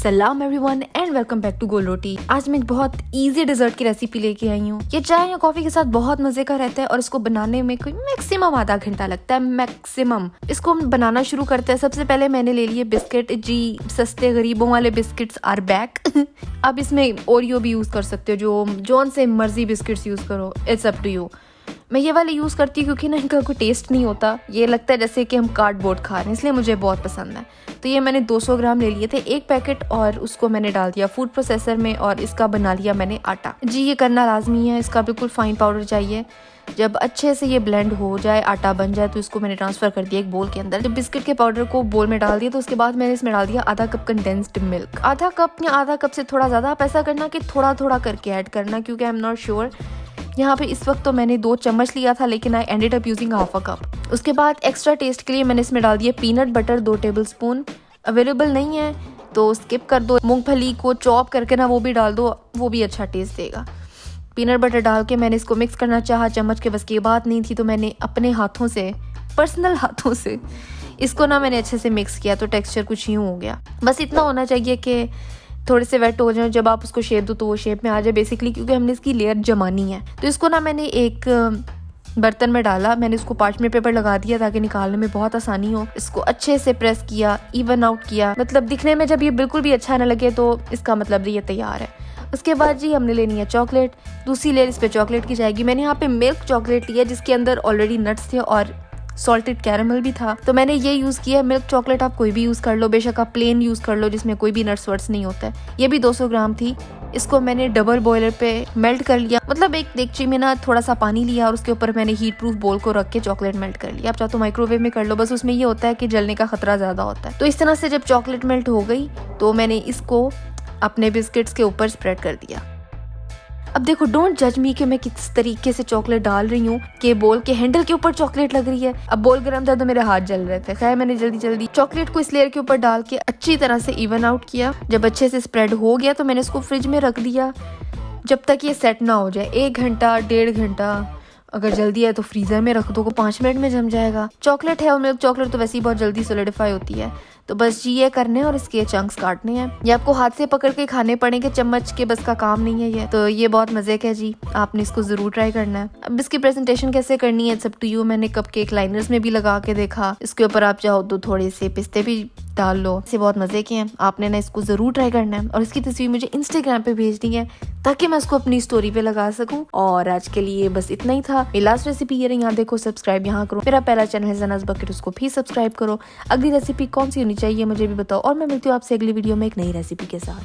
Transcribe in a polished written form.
सलाम everyone and welcome back to Gol Roti. आज मैं एक बहुत इजी डिजर्ट की रेसिपी लेके आई हूँ। ये चाय या कॉफी के साथ बहुत मजे का रहता है और इसको बनाने में कोई मैक्सिमम आधा घंटा लगता है, मैक्सिमम। इसको हम बनाना शुरू करते हैं। सबसे पहले मैंने ले लिए बिस्किट। जी, सस्ते गरीबों वाले बिस्किट्स आर बैक। आप इसमें ओरियो भी यूज कर सकते हो, जोन से मर्जी बिस्किट्स यूज करो, इट्स अप टू यू। मैं ये वाले यूज़ करती हूँ क्योंकि ना इनका कोई टेस्ट नहीं होता, ये लगता है जैसे कि हम कार्डबोर्ड खा रहे हैं, इसलिए मुझे बहुत पसंद है। तो ये मैंने 200 ग्राम ले लिए थे, एक पैकेट, और उसको मैंने डाल दिया फूड प्रोसेसर में और इसका बना लिया मैंने आटा। जी, ये करना लाजमी है, इसका बिल्कुल फाइन पाउडर चाहिए। जब अच्छे से ये ब्लेंड हो जाए, आटा बन जाए, तो इसको मैंने ट्रांसफर कर दिया एक बोल के अंदर। जब बिस्किट के पाउडर को बोल में डाल दिया तो उसके बाद मैंने इसमें डाल दिया आधा कप कंडेंस्ड मिल्क। आधा कप या आधा कप से थोड़ा ज़्यादा। आप ऐसा करना कि थोड़ा थोड़ा करके ऐड करना, क्योंकि आई एम नॉट श्योर। यहाँ पे इस वक्त तो मैंने 2 चम्मच लिया था, लेकिन I ended up using half a cup. उसके बाद एक्स्ट्रा टेस्ट के लिए मैंने इसमें डाल दिया पीनट बटर 2 टेबलस्पून। अवेलेबल नहीं है तो स्किप कर दो। मूंगफली को चॉप करके ना वो भी डाल दो, वो भी अच्छा टेस्ट देगा। पीनट बटर डाल के मैंने इसको मिक्स करना चाहा, चम्मच के बस की बात नहीं थी, तो मैंने अपने हाथों से, पर्सनल हाथों से इसको ना मैंने अच्छे से मिक्स किया, तो टेक्सचर कुछ यूँ हो गया। बस इतना होना चाहिए कि थोड़े से वेट हो जाए, जब आप उसको शेप दो तो वो शेप में आ जाए बेसिकली, क्योंकि हमने इसकी लेयर जमानी है। तो इसको ना मैंने एक बर्तन में डाला, मैंने इसको पार्चमेंट पेपर लगा दिया ताकि निकालने में बहुत आसानी हो। इसको अच्छे से प्रेस किया, इवन आउट किया, मतलब दिखने में जब ये बिल्कुल भी अच्छा ना लगे तो इसका मतलब ये तैयार है। उसके बाद जी हमने लेनी है चॉकलेट। दूसरी लेयर इस पे चॉकलेट की जाएगी। मैंने यहाँ पे मिल्क चॉकलेट लिया जिसके अंदर ऑलरेडी नट्स थे और सॉल्टेड कैरेमल भी था, तो मैंने ये यूज़ किया। मिल्क चॉकलेट आप कोई भी यूज़ कर लो, बेशक आप प्लेन यूज़ कर लो जिसमें कोई भी नट्स वर्ट्स नहीं होता है। ये भी 200 ग्राम थी। इसको मैंने डबल बॉयलर पे मेल्ट कर लिया, मतलब एक देगची में ना थोड़ा सा पानी लिया और उसके ऊपर मैंने हीट प्रूफ बोल को रख के चॉकलेट मेल्ट कर लिया। आप चाहो तो माइक्रोवेव में कर लो, बस उसमें ये होता है कि जलने का खतरा ज़्यादा होता है। तो इस तरह से जब चॉकलेट मेल्ट हो गई तो मैंने इसको अपने बिस्किट्स के ऊपर स्प्रेड कर दिया। अब देखो, डोंट जज मी कि मैं किस तरीके से चॉकलेट डाल रही हूँ कि बोल के हैंडल के ऊपर चॉकलेट लग रही है। अब बोल गर्म था तो मेरे हाथ जल रहे थे। खैर मैंने जल्दी चॉकलेट को इस लेयर के ऊपर डाल के अच्छी तरह से इवन आउट किया। जब अच्छे से स्प्रेड हो गया तो मैंने इसको फ्रिज में रख दिया जब तक ये सेट ना हो जाए। 1 घंटा 1.5 घंटा, अगर जल्दी है तो फ्रीजर में रख दो, 5 मिनट में जम जाएगा। चॉकलेट है और मिल्क चॉकलेट तो वैसे ही बहुत जल्दी सोलिडिफाई होती है। तो बस जी ये करने और इसके चंक्स काटने हैं। ये आपको हाथ से पकड़ के खाने पड़ेंगे, चम्मच के बस का काम नहीं है ये। तो ये बहुत मजे का है जी, आपने इसको जरूर ट्राई करना है। अब इसकी प्रेजेंटेशन कैसे करनी है, इट्स अप टू यू। मैंने कपकेक लाइनर्स में भी लगा के देखा। इसके ऊपर आप चाहो तो थोड़े से पिस्ते भी डाल लो, इसे बहुत मजे के हैं। आपने ना इसको जरूर ट्राई करना है और इसकी तस्वीर मुझे इंस्टाग्राम पे भेजनी है ताकि मैं इसको अपनी स्टोरी पे लगा सकूं। और आज के लिए बस इतना ही था। मेरी लास्ट रेसिपी ये रही। यहाँ देखो, सब्सक्राइब यहाँ करो। मेरा पहला चैनल है ज़नाज़ बकेट, उसको भी सब्सक्राइब करो। अगली रेसिपी कौन सी होनी चाहिए मुझे भी बताओ, और मैं मिलती हूँ आपसे अगली वीडियो में एक नई रेसिपी के साथ।